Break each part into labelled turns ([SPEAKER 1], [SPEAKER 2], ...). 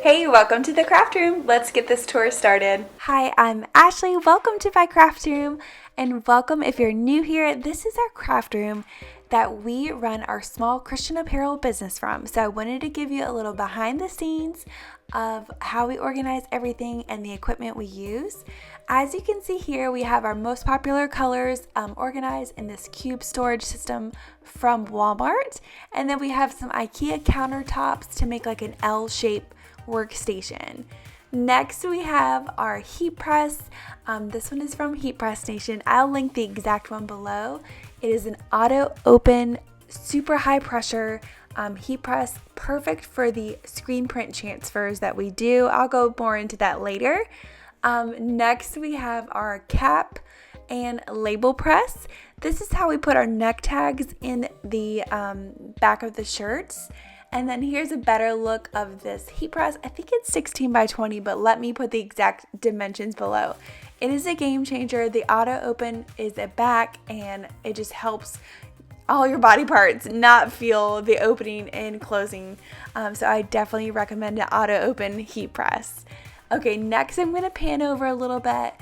[SPEAKER 1] Hey, welcome to the craft room. Let's get this tour started. Hi, I'm Ashley. Welcome to my craft room, and welcome if you're new here. This is our craft room that we run our small Christian apparel business from. So I wanted to give you a little behind the scenes of how we organize everything and the equipment we use. As you can see here, we have our most popular colors organized in this cube storage system from Walmart. And then we have some IKEA countertops to make like an L shape workstation. Next we have our heat press. This one is from Heat Press Nation. I'll link the exact one below. It is an auto open, super high pressure heat press, perfect for the screen print transfers that we do. I'll go more into that later. Next we have our cap and label press. This is how we put our neck tags in the back of the shirts. And then here's a better look of this heat press. I think it's 16 by 20, but let me put the exact dimensions below. It is a game changer. The auto open is at back and it just helps all your body parts not feel the opening and closing. So I definitely recommend an auto open heat press. Okay, next I'm going to pan over a little bit.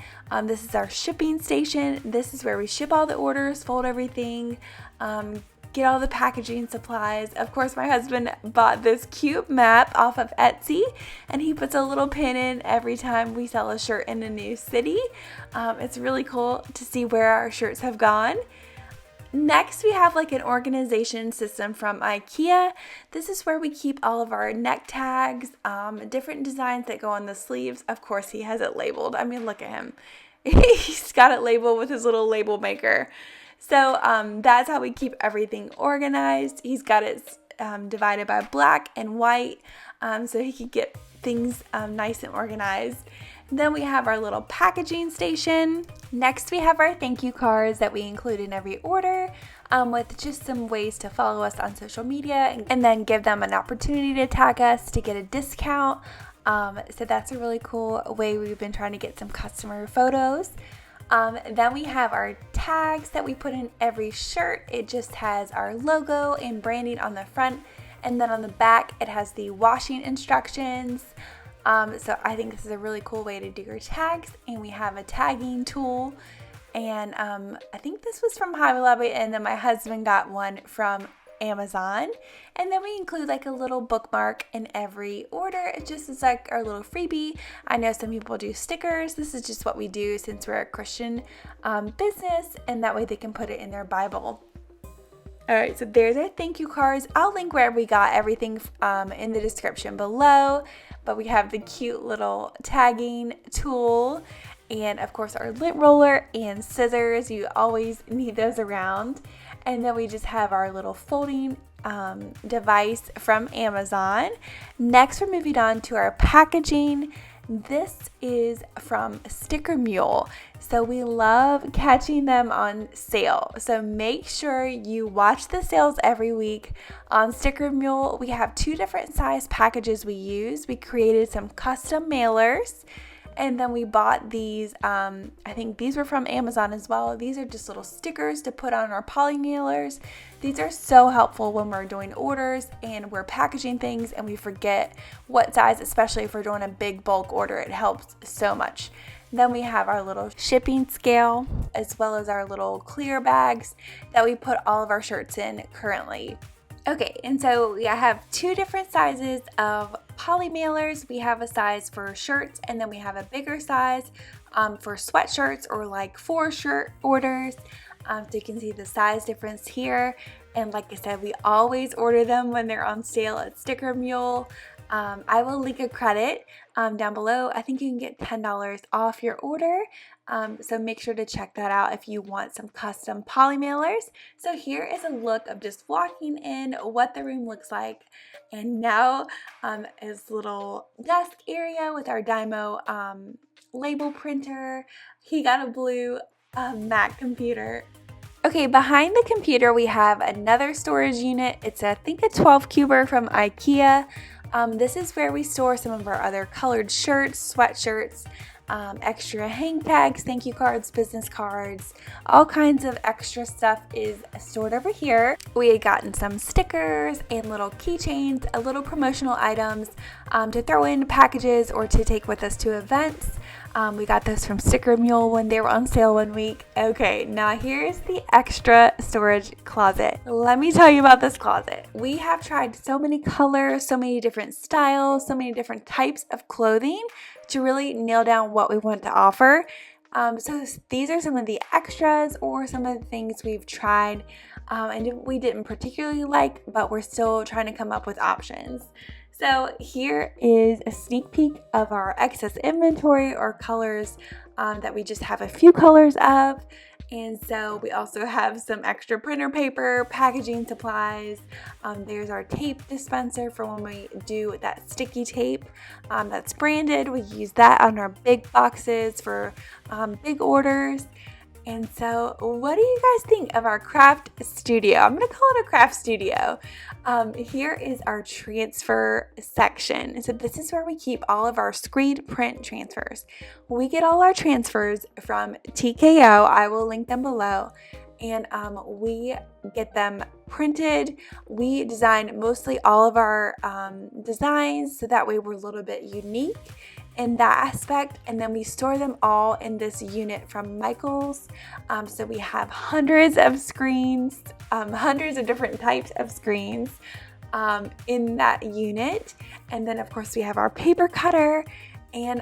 [SPEAKER 1] This is our shipping station. This is where we ship all the orders, fold everything, get all the packaging supplies. Of course, my husband bought this cute map off of Etsy, and he puts a little pin in every time we sell a shirt in a new city. It's really cool to see where our shirts have gone. Next, we have like an organization system from IKEA. This is where we keep all of our neck tags, different designs that go on the sleeves. Of course, he has it labeled. I mean, look at him. He's got it labeled with his little label maker. So that's how we keep everything organized. He's got it divided by black and white so he can get things nice and organized. Then we have our little packaging station. Next we have our thank you cards that we include in every order with just some ways to follow us on social media and then give them an opportunity to tag us to get a discount. So that's a really cool way we've been trying to get some customer photos. Then we have our tags that we put in every shirt. It just has our logo and branding on the front, and then on the back it has the washing instructions. So I think this is a really cool way to do your tags. And we have a tagging tool, and I think this was from Hobby Lobby, and then my husband got one from Amazon. And then we include like a little bookmark in every order. It just is like our little freebie. I know some people do stickers. This is just what we do since we're a Christian business, and that way they can put it in their Bible. All right, so there's our thank you cards. I'll link where we got everything in the description below, but we have the cute little tagging tool, and of course our lint roller and scissors. You always need those around. And then we just have our little folding device from Amazon. Next, we're moving on to our packaging. This is from Sticker Mule. So we love catching them on sale. So make sure you watch the sales every week. On Sticker Mule, we have 2 different size packages we use. We created some custom mailers. And then we bought these, I think these were from Amazon as well. These are just little stickers to put on our PolyMailers. These are so helpful when we're doing orders and we're packaging things and we forget what size, especially if we're doing a big bulk order. It helps so much. Then we have our little shipping scale, as well as our little clear bags that we put all of our shirts in currently. Okay, and so I have 2 different sizes of PolyMailers. We have a size for shirts, and then we have a bigger size for sweatshirts or like 4 shirt orders. So you can see the size difference here. And like I said, we always order them when they're on sale at Sticker Mule. I will link a credit down below. I think you can get $10 off your order. So make sure to check that out if you want some custom PolyMailers. So here is a look of just walking in, what the room looks like. And now is little desk area with our Dymo label printer. He got a blue Mac computer. Okay, behind the computer we have another storage unit. It's I think a 12 cuber from IKEA. This is where we store some of our other colored shirts, sweatshirts, extra hang tags, thank you cards, business cards, all kinds of extra stuff is stored over here. We had gotten some stickers and little keychains, little promotional items to throw in packages or to take with us to events. We got those from Mule when they were on sale one week. Okay, now here's the extra storage closet. Let me tell you about this closet. We have tried so many colors, so many different styles, so many different types of clothing to really nail down what we want to offer. So these are some of the extras or some of the things we've tried and we didn't particularly like, but we're still trying to come up with options. So here is a sneak peek of our excess inventory or colors that we just have a few colors of. And so we also have some extra printer paper, packaging supplies. There's our tape dispenser for when we do that sticky tape that's branded. We use that on our big boxes for big orders. And so what do you guys think of our craft studio? I'm going to call it a craft studio. Here is our transfer section. So this is where we keep all of our screen print transfers. We get all our transfers from TKO. I will link them below. And we get them printed. We design mostly all of our designs so that way we're a little bit unique in that aspect, and then we store them all in this unit from Michael's. So we have hundreds of screens, hundreds of different types of screens in that unit. And then of course we have our paper cutter, and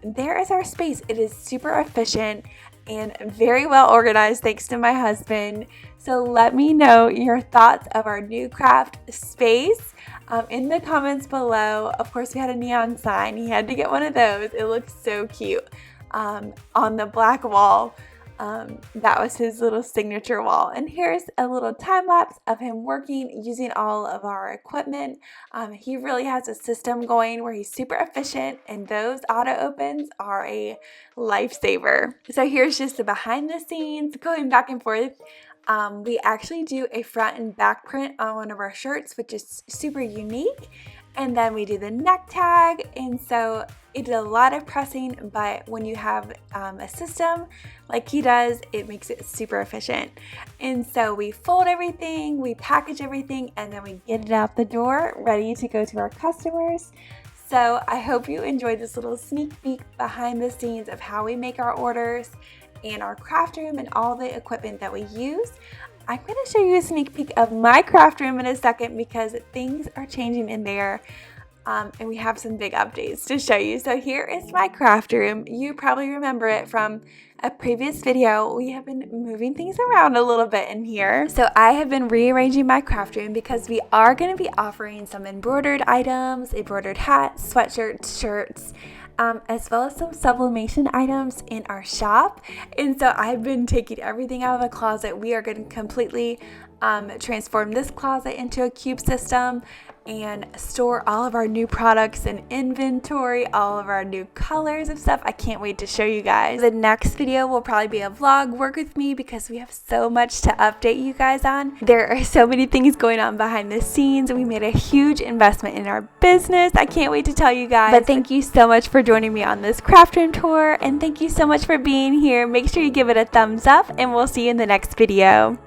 [SPEAKER 1] there is our space. It is super efficient and very well organized thanks to my husband. So let me know your thoughts of our new craft space in the comments below. Of course, we had a neon sign. He had to get one of those. It looks so cute on the black wall. That was his little signature wall. And here's a little time lapse of him working using all of our equipment. He really has a system going where he's super efficient, and those auto opens are a lifesaver. So here's just the behind the scenes going back and forth. We actually do a front and back print on one of our shirts, which is super unique. And then we do the neck tag, and so it is a lot of pressing, but when you have a system like he does, it makes it super efficient. And so we fold everything, we package everything, and then we get it out the door ready to go to our customers. So I hope you enjoyed this little sneak peek behind the scenes of how we make our orders and our craft room and all the equipment that we use. I'm going to show you a sneak peek of my craft room in a second because things are changing in there, and we have some big updates to show you. So here is my craft room. You probably remember it from a previous video. We have been moving things around a little bit in here. So I have been rearranging my craft room because we are going to be offering some embroidered items, embroidered hats, sweatshirts, shirts, as well as some sublimation items in our shop. And so I've been taking everything out of the closet. We are going to completely transform this closet into a cube system and store all of our new products and inventory, all of our new colors of stuff. I can't wait to show you guys. The next video will probably be a vlog. Work with me because we have so much to update you guys on. There are so many things going on behind the scenes. We made a huge investment in our business. I can't wait to tell you guys. But thank you so much for joining me on this craft room tour, and thank you so much for being here. Make sure you give it a thumbs up, and we'll see you in the next video.